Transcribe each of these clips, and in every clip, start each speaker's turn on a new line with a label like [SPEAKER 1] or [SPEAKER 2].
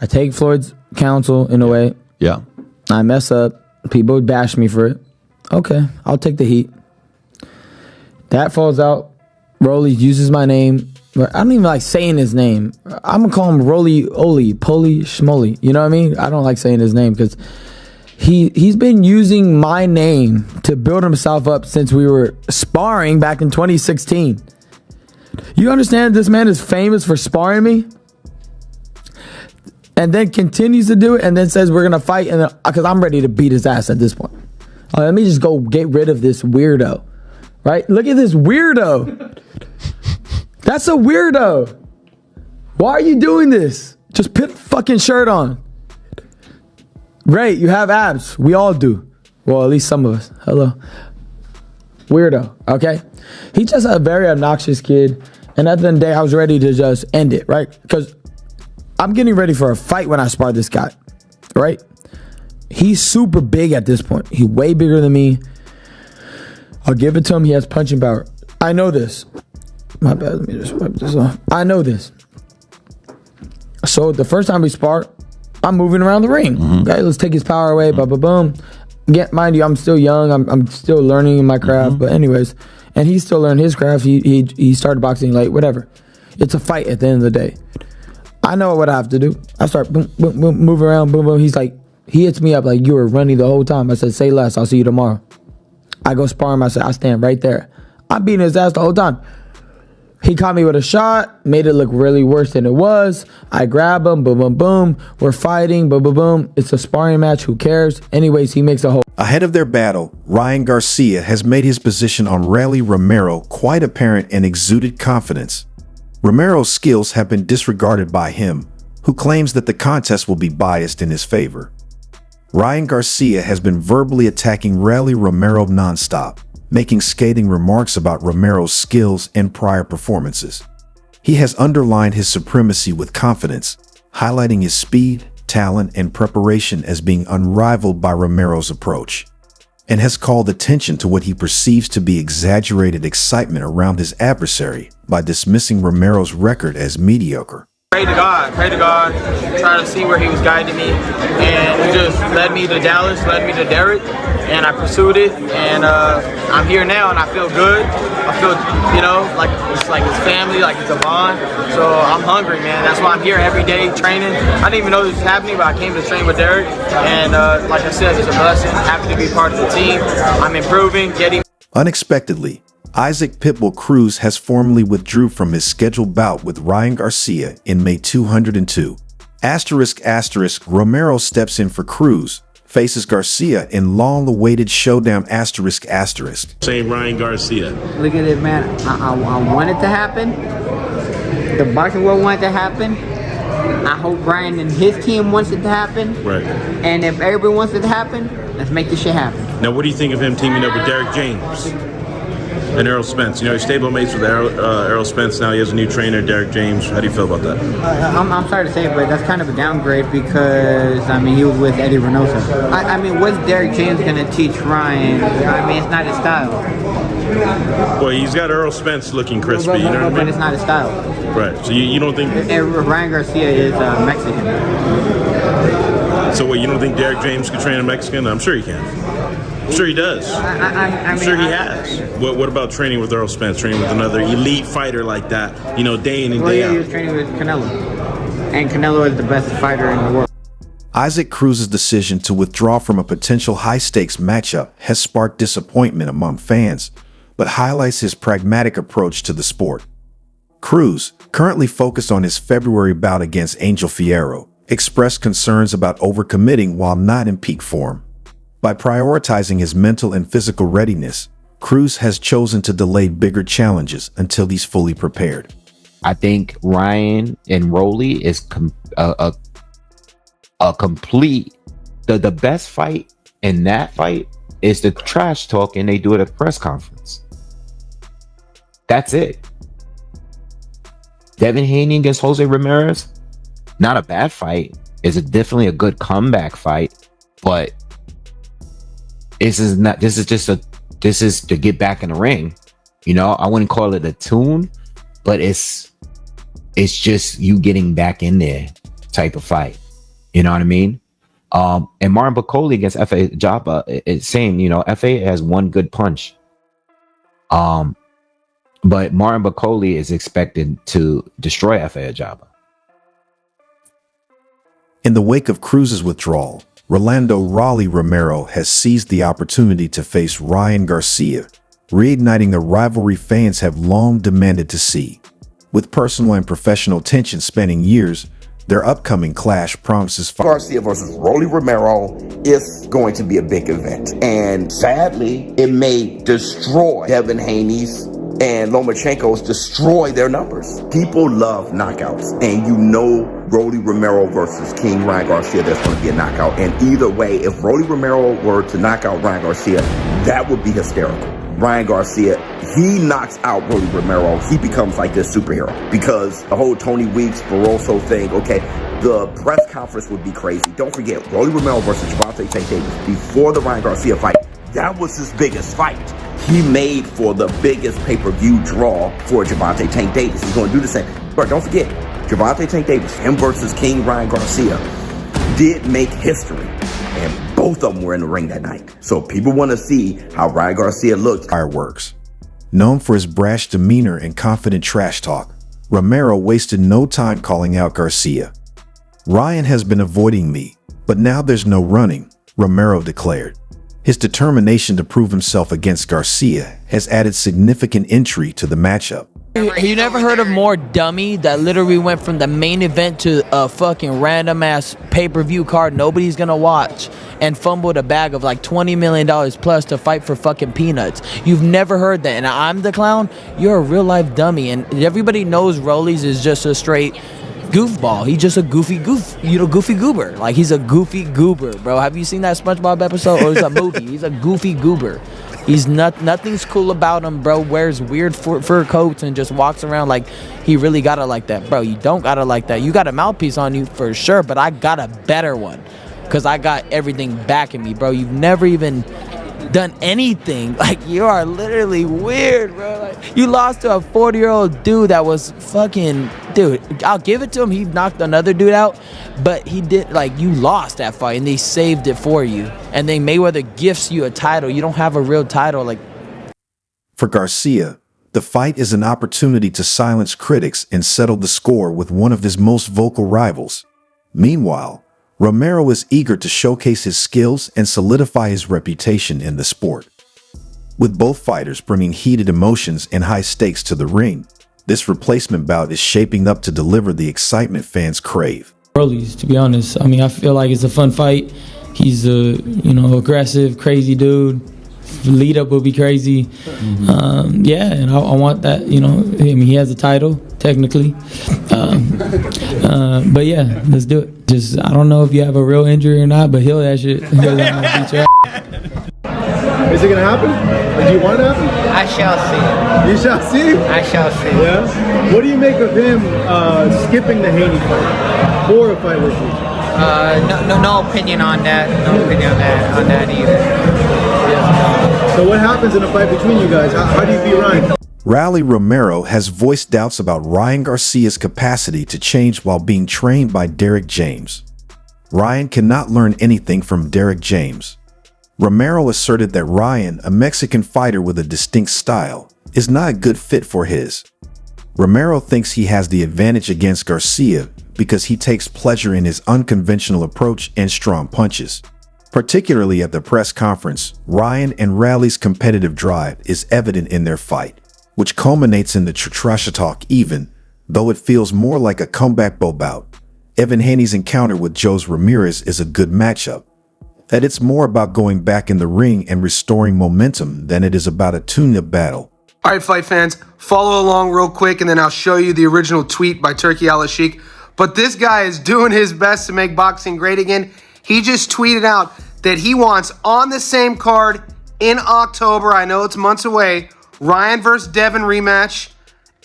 [SPEAKER 1] I take Floyd's counsel in a way.
[SPEAKER 2] Yeah.
[SPEAKER 1] I mess up. People would bash me for it. Okay, I'll take the heat. That falls out. Rolly uses my name. I don't even like saying his name. I'm gonna call him Rolly Oli, Poly Schmoly. You know what I mean? I don't like saying his name because he's been using my name to build himself up since we were sparring back in 2016. You understand this man is famous for sparring me? And then continues to do it and then says we're gonna fight, and because I'm ready to beat his ass at this point. Let me just go get rid of this weirdo. Right? Look at this weirdo. That's a weirdo. Why are you doing this? Just put a fucking shirt on. Great, you have abs. We all do. Well, at least some of us. Hello. Weirdo, okay? He's just a very obnoxious kid. And at the end of the day, I was ready to just end it, right? Because I'm getting ready for a fight when I spar this guy, right? He's super big at this point. He's way bigger than me. I'll give it to him. He has punching power. I know this. My bad. Let me just wipe this off. I know this. So the first time we spar, I'm moving around the ring. Okay, let's take his power away. Boom, boom, boom. Mind you, I'm still young. I'm still learning my craft. But anyways, and he's still learning his craft. He started boxing late. Whatever. It's a fight at the end of the day. I know what I have to do. I start boom, boom, boom, move around, boom, boom. He's like, he hits me up like, you were running the whole time. I said, say less. I'll see you tomorrow. I go spar him. I said, I stand right there. I'm beating his ass the whole time. He caught me with a shot, made it look really worse than it was. I grab him, boom, boom, boom. We're fighting, boom, boom, boom. It's a sparring match. Who cares? Anyways, he makes a whole.
[SPEAKER 3] Ahead of their battle, Ryan Garcia has made his position on Rolly Romero quite apparent and exuded confidence. Romero's skills have been disregarded by him, who claims that the contest will be biased in his favor. Ryan Garcia has been verbally attacking Rolly Romero nonstop, making scathing remarks about Romero's skills and prior performances. He has underlined his supremacy with confidence, highlighting his speed, talent, and preparation as being unrivaled by Romero's approach, and has called attention to what he perceives to be exaggerated excitement around his adversary by dismissing Romero's record as mediocre.
[SPEAKER 4] Pray to God, trying to see where he was guiding me, and he just led me to Dallas, led me to Derek, and I pursued it, and I'm here now, and I feel good. I feel, like it's like his family, like it's a bond. So I'm hungry, man. That's why I'm here every day training. I didn't even know this was happening, but I came to train with Derek, and like I said, it's a blessing. Happy to be part of the team. I'm improving, getting.
[SPEAKER 3] Unexpectedly, Isaac Pitbull Cruz has formally withdrew from his scheduled bout with Ryan Garcia in May 202. Romero steps in for Cruz, faces Garcia in long-awaited showdown.
[SPEAKER 5] Same Ryan Garcia.
[SPEAKER 6] Look at it, man. I want it to happen. The boxing world wants it to happen. I hope Ryan and his team wants it to happen.
[SPEAKER 5] Right.
[SPEAKER 6] And if everybody wants it to happen, let's make this shit happen.
[SPEAKER 5] Now, what do you think of him teaming up with Derek James and Errol Spence? He's stablemates with Errol Spence now. He has a new trainer, Derek James. How do you feel about that?
[SPEAKER 6] I'm sorry to say it, but that's kind of a downgrade because, he was with Eddie Reynoso. What's Derek James going to teach Ryan? It's not his style.
[SPEAKER 5] Well, he's got Errol Spence looking crispy, you know what I mean?
[SPEAKER 6] But it's not his style.
[SPEAKER 5] Right, so you don't think...
[SPEAKER 6] Ryan Garcia is Mexican.
[SPEAKER 5] So what, you don't think Derek James could train a Mexican? I'm sure he can. I'm sure he does. I'm sure he has. What about training with Errol Spence, training with another elite fighter like that, day in and day out?
[SPEAKER 6] He was training with Canelo. And Canelo is the best fighter in the world.
[SPEAKER 3] Isaac Cruz's decision to withdraw from a potential high-stakes matchup has sparked disappointment among fans, but highlights his pragmatic approach to the sport. Cruz, currently focused on his February bout against Angel Fierro, expressed concerns about overcommitting while not in peak form. By prioritizing his mental and physical readiness, Cruz has chosen to delay bigger challenges until he's fully prepared.
[SPEAKER 7] I think Ryan and Rolly is a complete. The best fight in that fight is the trash talk, and they do it at the press conference. That's it. Devin Haney against Jose Ramirez, not a bad fight. It's definitely a good comeback fight, but this is to get back in the ring. I wouldn't call it a tune, but it's just you getting back in there type of fight. You know what I mean? And Martin Bakoli against F.A. Japa, it's same. You know, F.A. has one good punch. But Martin Bakoli is expected to destroy F.A. Japa.
[SPEAKER 3] In the wake of Cruz's withdrawal, Rolando Rolly Romero has seized the opportunity to face Ryan Garcia, reigniting the rivalry fans have long demanded to see. With personal and professional tension spanning years, their upcoming clash promises
[SPEAKER 2] Garcia versus Rolly Romero is going to be a big event. And sadly, it may destroy Devin Haney's and Lomachenko's destroy their numbers. People love knockouts. And you know Rolly Romero versus King Ryan Garcia, there's going to be a knockout. And either way, if Rolly Romero were to knock out Ryan Garcia, that would be hysterical. Ryan Garcia, he knocks out Rolly Romero, he becomes like this superhero. Because the whole Tony Weeks, Barroso thing, okay, the press conference would be crazy. Don't forget, Rolly Romero versus Gervonta Tank Davis, before the Ryan Garcia fight, that was his biggest fight. He made for the biggest pay-per-view draw for Gervonta Tank Davis. He's going to do the same. But don't forget, Gervonta Tank Davis, him versus King Ryan Garcia, did make history. And both of them were in the ring that night. So people want to see how Ryan Garcia looks.
[SPEAKER 3] Fireworks. Known for his brash demeanor and confident trash talk, Romero wasted no time calling out Garcia. Ryan has been avoiding me, but now there's no running, Romero declared. His determination to prove himself against Garcia has added significant intrigue to the matchup.
[SPEAKER 1] You never heard of more dummy that literally went from the main event to a fucking random ass pay-per-view card nobody's gonna watch and fumbled a bag of like $20 million plus to fight for fucking peanuts? You've never heard that. And I'm the clown? You're a real life dummy. And everybody knows Rolly's is just a straight goofball. He's just a goofy goober. Like, he's a goofy goober, bro. Have you seen that SpongeBob episode? Or it's a movie. He's a goofy goober. He's nothing's cool about him, bro. Wears weird fur coats and just walks around like he really got it like that. Bro, you don't got it like that. You got a mouthpiece on you for sure, but I got a better one because I got everything backing me, bro. You've never even done anything. Like, you are literally weird, bro. Like, you lost to a 40-year-old dude that was fucking, dude, I'll give it to him. He knocked another dude out, but he did, like, you lost that fight and they saved it for you. And then Mayweather gifts you a title. You don't have a real title. Like,
[SPEAKER 3] for Garcia, the fight is an opportunity to silence critics and settle the score with one of his most vocal rivals. Meanwhile, Romero is eager to showcase his skills and solidify his reputation in the sport. With both fighters bringing heated emotions and high stakes to the ring, this replacement bout is shaping up to deliver the excitement fans crave.
[SPEAKER 8] Rolly's, to be honest. I mean, I feel like it's a fun fight. He's a, aggressive, crazy dude. Lead up will be crazy. Yeah, and I want that, I mean, he has a title, technically. But yeah, let's do it. Just, I don't know if you have a real injury or not, but heal that shit. He'll beat your ass.
[SPEAKER 9] Is it gonna happen? Do you want it to happen?
[SPEAKER 6] I shall see.
[SPEAKER 9] You shall see?
[SPEAKER 6] I shall see.
[SPEAKER 9] Yeah? What do you make of him skipping the Haney fight for a fight with you?
[SPEAKER 6] No opinion on that. No opinion on that either.
[SPEAKER 9] So what happens in a fight between you guys? How do you beat Ryan?
[SPEAKER 3] Rolly Romero has voiced doubts about Ryan Garcia's capacity to change while being trained by Derek James. Ryan cannot learn anything from Derek James. Romero asserted that Ryan, a Mexican fighter with a distinct style, is not a good fit for his. Romero thinks he has the advantage against Garcia because he takes pleasure in his unconventional approach and strong punches. Particularly at the press conference, Ryan and Rolly's competitive drive is evident in their fight, which culminates in the trash talk even, though it feels more like a comeback bout. Evan Haney's encounter with Jose Ramirez is a good matchup. That it's more about going back in the ring and restoring momentum than it is about a tune-up battle.
[SPEAKER 10] All right, fight fans, follow along real quick, and then I'll show you the original tweet by Turkey Al-Sheikh. But this guy is doing his best to make boxing great again. He just tweeted out that he wants on the same card in October, I know it's months away, Ryan versus Devin rematch,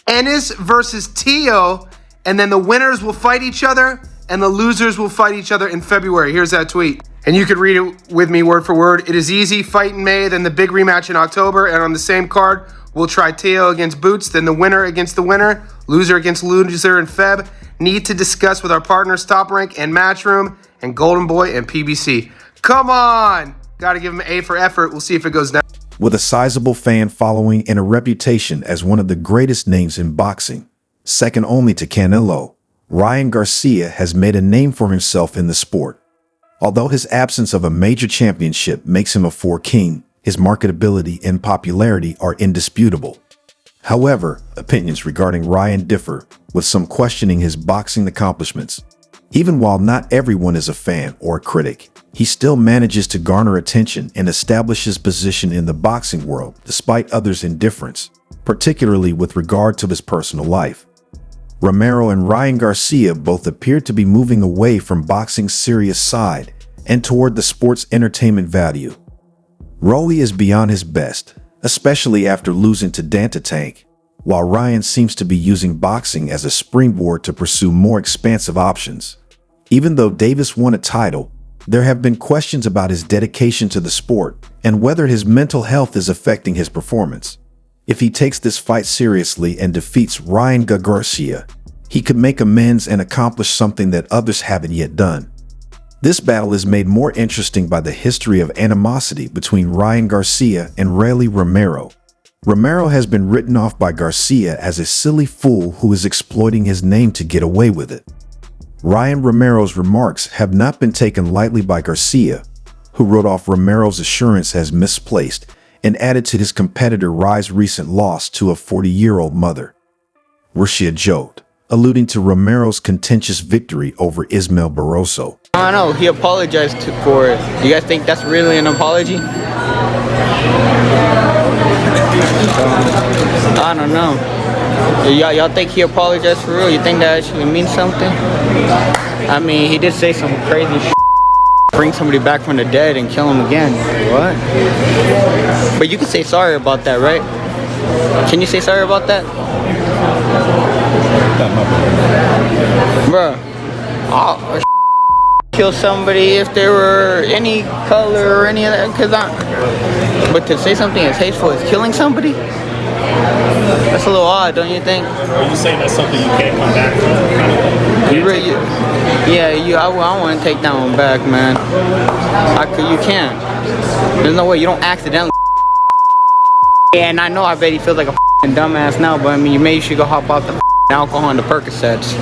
[SPEAKER 10] Ennis versus Tio, and then the winners will fight each other, and the losers will fight each other in February. Here's that tweet. And you could read it with me word for word. It is easy, fight in May, then the big rematch in October, and on the same card, We'll try Teo against Bouts, then the winner against the winner, loser against loser, and Feb. Need to discuss with our partners Top Rank and Matchroom and Golden Boy and PBC. Come on! Gotta give him an A for effort. We'll see if it goes down.
[SPEAKER 3] With a sizable fan following and a reputation as one of the greatest names in boxing, second only to Canelo, Ryan Garcia has made a name for himself in the sport. Although his absence of a major championship makes him a four-king, his marketability and popularity are indisputable. However, opinions regarding Ryan differ, with some questioning his boxing accomplishments. Even while not everyone is a fan or a critic, he still manages to garner attention and establish his position in the boxing world despite others' indifference, particularly with regard to his personal life. Romero and Ryan Garcia both appear to be moving away from boxing's serious side and toward the sport's entertainment value. Rolly is beyond his best, especially after losing to Danta Tank, while Ryan seems to be using boxing as a springboard to pursue more expansive options. Even though Davis won a title, there have been questions about his dedication to the sport and whether his mental health is affecting his performance. If he takes this fight seriously and defeats Ryan Garcia, he could make amends and accomplish something that others haven't yet done. This battle is made more interesting by the history of animosity between Ryan Garcia and Rolly Romero. Romero has been written off by Garcia as a silly fool who is exploiting his name to get away with it. Ryan Romero's remarks have not been taken lightly by Garcia, who wrote off Romero's assurance as misplaced and added to his competitor Rye's recent loss to a 40-year-old mother. Garcia joked, alluding to Romero's contentious victory over Ismael Barroso.
[SPEAKER 6] I don't know, he apologized for it. Do you guys think that's really an apology? I don't know. Y'all think he apologized for real? You think that actually means something? I mean, he did say some crazy shit. Bring somebody back from the dead and kill him again. What? But you can say sorry about that, right? Can you say sorry about that? Bruh, I'll kill somebody if they were any color or any of that, but to say something as hateful as killing somebody? That's a little odd, don't you think?
[SPEAKER 11] Are you saying that's something you can't come back from?
[SPEAKER 6] I want to take that one back, man. You can't. There's no way. You don't accidentally. And I know I bet he feels like a dumbass now, but I mean, maybe you should go hop out the alcohol and the Percocets.